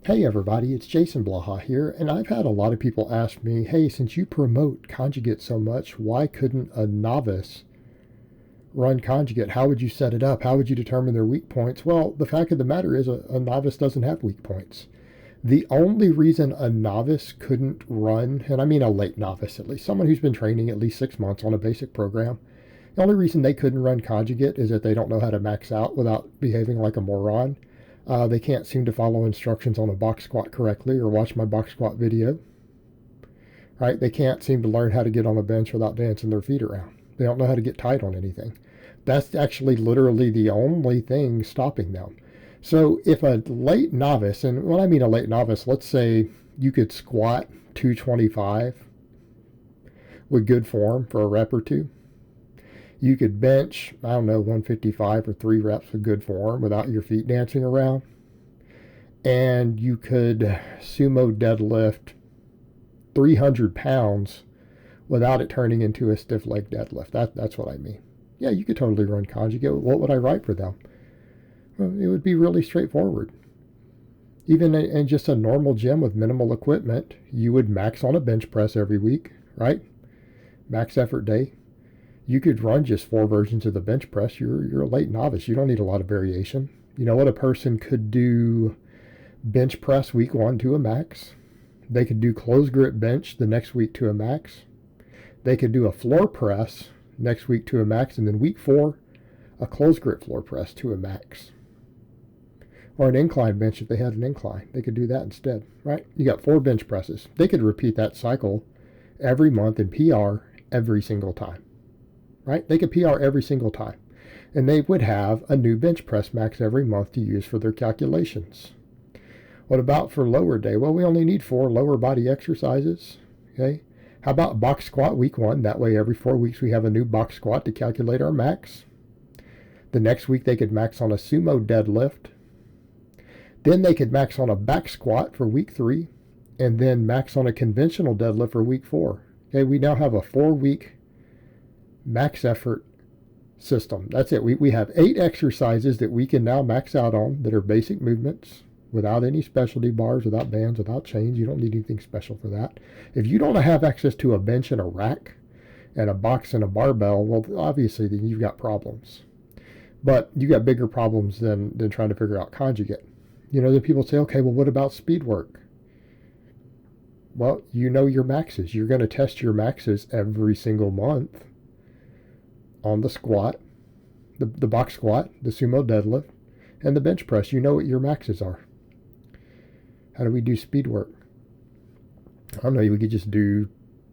Hey everybody, it's Jason Blaha here, and I've had a lot of people ask me, hey, since you promote Conjugate so much, why couldn't a novice run Conjugate? How would you set it up? How would you determine their weak points? Well, the fact of the matter is a novice doesn't have weak points. The only reason a novice couldn't run, and I mean a late novice at least, someone who's been training at least 6 months on a basic program, the only reason they couldn't run Conjugate is that they don't know how to max out without behaving like a moron. They can't seem to follow instructions on a box squat correctly or watch my box squat video. Right? They can't seem to learn how to get on a bench without dancing their feet around. They don't know how to get tight on anything. That's actually literally the only thing stopping them. So if a late novice, and when I mean a late novice, let's say you could squat 225 with good form for a rep or two. You could bench, I don't know, 155 or 3 reps with good form without your feet dancing around. And you could sumo deadlift 300 pounds without it turning into a stiff leg deadlift. That's what I mean. Yeah, you could totally run Conjugate. What would I write for them? Well, it would be really straightforward. Even in just a normal gym with minimal equipment, you would max on a bench press every week, right? Max effort day. You could run just 4 versions of the bench press. You're a late novice. You don't need a lot of variation. You know what? A person could do bench press week 1 to a max. They could do closed grip bench the next week to a max. They could do a floor press next week to a max, and then week 4, a closed grip floor press to a max. Or an incline bench if they had an incline. They could do that instead, right? You got 4 bench presses. They could repeat that cycle every month and PR every single time. Right? They could PR every single time. And they would have a new bench press max every month to use for their calculations. What about for lower day? Well, we only need 4 lower body exercises. Okay. How about box squat week 1? That way every 4 weeks we have a new box squat to calculate our max. The next week they could max on a sumo deadlift. Then they could max on a back squat for week 3. And then max on a conventional deadlift for week 4. Okay, we now have a 4-week max effort system. That's it. We have 8 exercises that we can now max out on that are basic movements without any specialty bars, without bands, without chains. You don't need anything special for that. If you don't have access to a bench and a rack and a box and a barbell, well, obviously then you've got problems. But you got bigger problems than trying to figure out Conjugate. You know, then people say, okay, well, what about speed work? Well, you know your maxes. You're going to test your maxes every single month on the squat, the box squat, the sumo deadlift, and the bench press. You know what your maxes are. How do we do speed work? I don't know. We could just do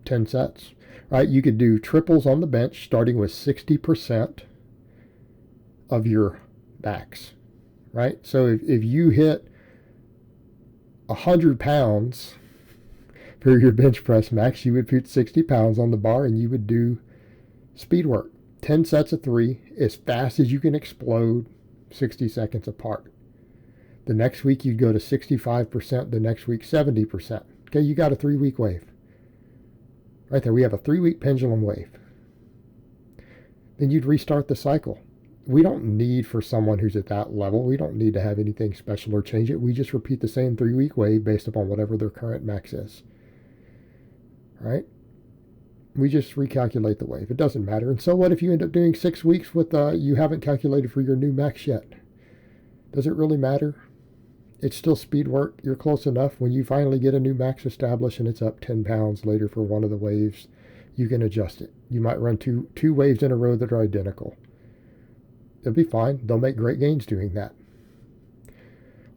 10 sets, right? You could do triples on the bench starting with 60% of your max, right? So if you hit 100 pounds for your bench press max, you would put 60 pounds on the bar and you would do speed work. 10 sets of 3 as fast as you can explode, 60 seconds apart. The next week you'd go to 65%, the next week 70%. Okay, you got a 3-week wave. Right there, we have a 3-week pendulum wave. Then you'd restart the cycle. We don't need, for someone who's at that level, we don't need to have anything special or change it. We just repeat the same 3-week wave based upon whatever their current max is. Right? We just recalculate the wave. It doesn't matter. And so what if you end up doing 6 weeks with you haven't calculated for your new max yet? Does it really matter? It's still speed work. You're close enough. When you finally get a new max established and it's up 10 pounds later for one of the waves, you can adjust it. You might run two waves in a row that are identical. It'll be fine. They'll make great gains doing that.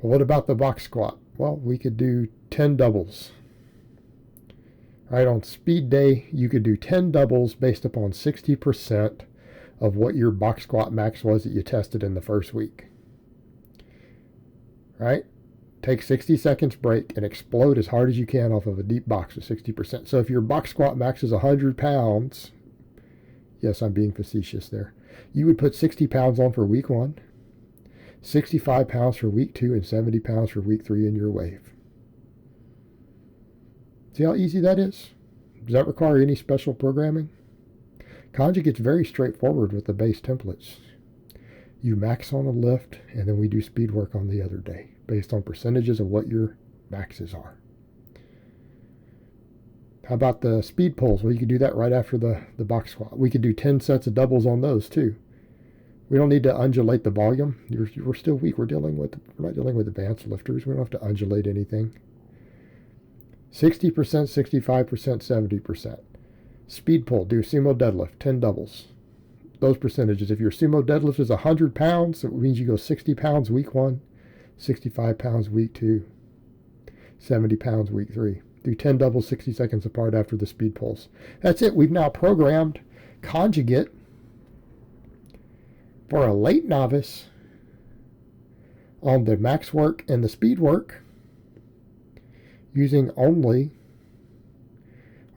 Well, what about the box squat? Well, we could do 10 doubles. Right, on speed day, you could do 10 doubles based upon 60% of what your box squat max was that you tested in the first week. Right? Take 60 seconds break and explode as hard as you can off of a deep box with 60%. So if your box squat max is 100 pounds, yes, I'm being facetious there, you would put 60 pounds on for week 1, 65 pounds for week 2, and 70 pounds for week 3 in your wave. See how easy that is? Does that require any special programming? Conjugate's very straightforward with the base templates. You max on a lift, and then we do speed work on the other day based on percentages of what your maxes are. How about the speed pulls? Well, you could do that right after the box squat. We could do 10 sets of doubles on those too. We don't need to undulate the volume. We're still weak. We're not dealing with advanced lifters. We don't have to undulate anything. 60%, 65%, 70%. Speed pull, do sumo deadlift, 10 doubles. Those percentages. If your sumo deadlift is 100 pounds, it means you go 60 pounds week 1, 65 pounds week 2, 70 pounds week 3. Do 10 doubles 60 seconds apart after the speed pulls. That's it. We've now programmed Conjugate for a late novice on the max work and the speed work using only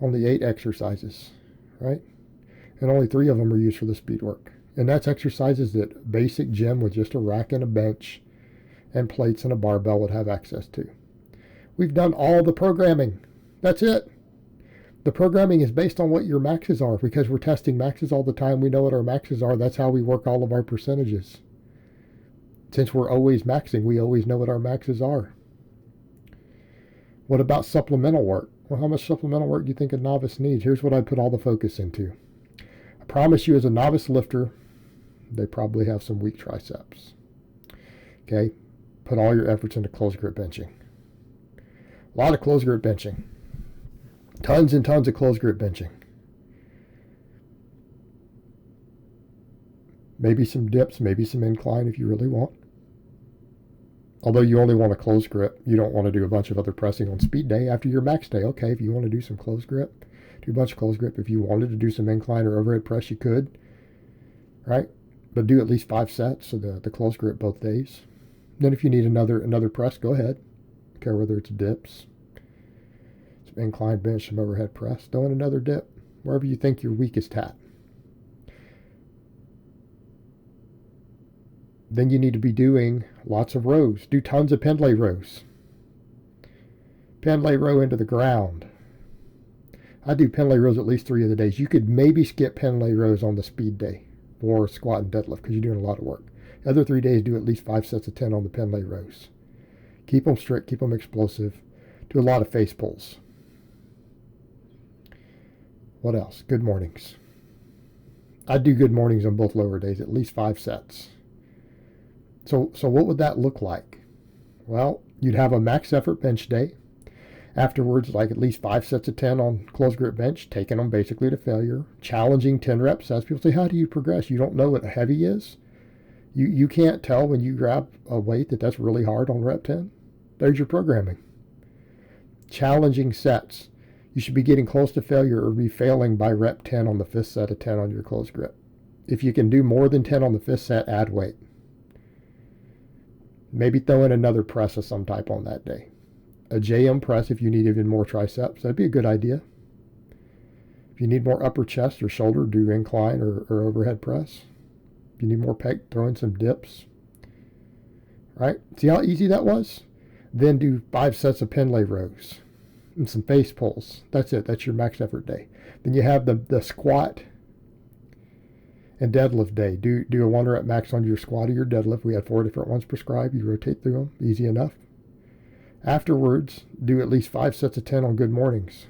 8 exercises, right? And only 3 of them are used for the speed work. And that's exercises that basic gym with just a rack and a bench and plates and a barbell would have access to. We've done all the programming. That's it. The programming is based on what your maxes are. Because we're testing maxes all the time, we know what our maxes are. That's how we work all of our percentages. Since we're always maxing, we always know what our maxes are. What about supplemental work? Well, how much supplemental work do you think a novice needs? Here's what I'd put all the focus into. I promise you, as a novice lifter, they probably have some weak triceps. Okay? Put all your efforts into close grip benching. A lot of close grip benching. Tons and tons of close grip benching. Maybe some dips, maybe some incline if you really want. Although you only want a close grip, you don't want to do a bunch of other pressing on speed day after your max day. Okay, if you want to do some close grip, do a bunch of close grip. If you wanted to do some incline or overhead press, you could, right? But do at least 5 sets, so the close grip both days. Then if you need another press, go ahead. Don't care whether it's dips, some incline bench, some overhead press. Throw in another dip, wherever you think you're weakest at. Then you need to be doing lots of rows. Do tons of pendlay rows. Pendlay row into the ground. I do pendlay rows at least 3 of the days. You could maybe skip pendlay rows on the speed day or squat and deadlift because you're doing a lot of work. The other 3 days, do at least 5 sets of 10 on the pendlay rows. Keep them strict, keep them explosive. Do a lot of face pulls. What else? Good mornings. I do good mornings on both lower days, at least 5 sets. So what would that look like? Well, you'd have a max effort bench day. Afterwards, like at least 5 sets of 10 on close grip bench, taking them basically to failure. Challenging 10 rep sets. People say, how do you progress? You don't know what heavy is? You can't tell when you grab a weight that's really hard on rep 10. There's your programming. Challenging sets. You should be getting close to failure or be failing by rep 10 on the 5th set of 10 on your close grip. If you can do more than 10 on the 5th set, add weight. Maybe throw in another press of some type on that day. A JM press if you need even more triceps. That'd be a good idea. If you need more upper chest or shoulder, do incline or overhead press. If you need more pec, throw in some dips. Right? See how easy that was? Then do 5 sets of pendlay rows and some face pulls. That's it. That's your max effort day. Then you have the squat and deadlift day. Do a 1 rep max on your squat or your deadlift. We had 4 different ones prescribed. You rotate through them. Easy enough. Afterwards, do at least 5 sets of 10 on good mornings.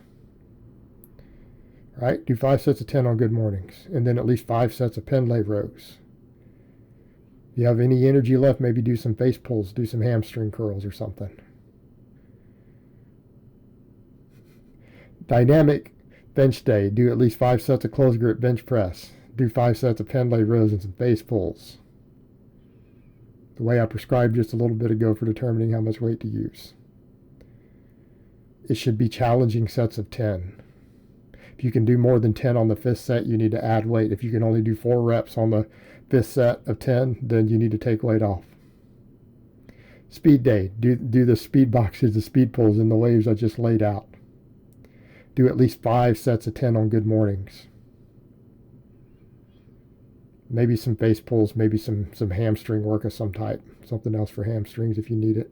Right? Do 5 sets of 10 on good mornings. And then at least 5 sets of pendlay rows. If you have any energy left, maybe do some face pulls. Do some hamstring curls or something. Dynamic bench day. Do at least 5 sets of close grip bench press. Do 5 sets of pendlay rows and some face pulls. The way I prescribed just a little bit ago for determining how much weight to use. It should be challenging sets of 10. If you can do more than 10 on the 5th set, you need to add weight. If you can only do 4 reps on the 5th set of 10, then you need to take weight off. Speed day. Do the speed boxes, the speed pulls in the waves I just laid out. Do at least 5 sets of 10 on good mornings. Maybe some face pulls, maybe some hamstring work of some type. Something else for hamstrings if you need it.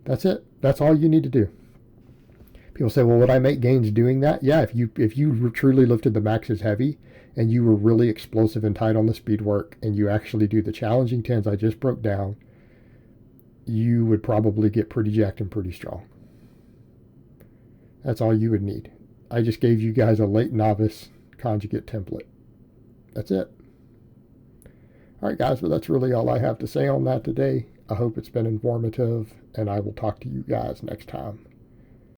That's it. That's all you need to do. People say, well, would I make gains doing that? Yeah, if you truly lifted the maxes heavy and you were really explosive and tight on the speed work and you actually do the challenging 10s I just broke down, you would probably get pretty jacked and pretty strong. That's all you would need. I just gave you guys a late novice conjugate template. That's it. All right, guys, well, that's really all I have to say on that today. I hope it's been informative, and I will talk to you guys next time.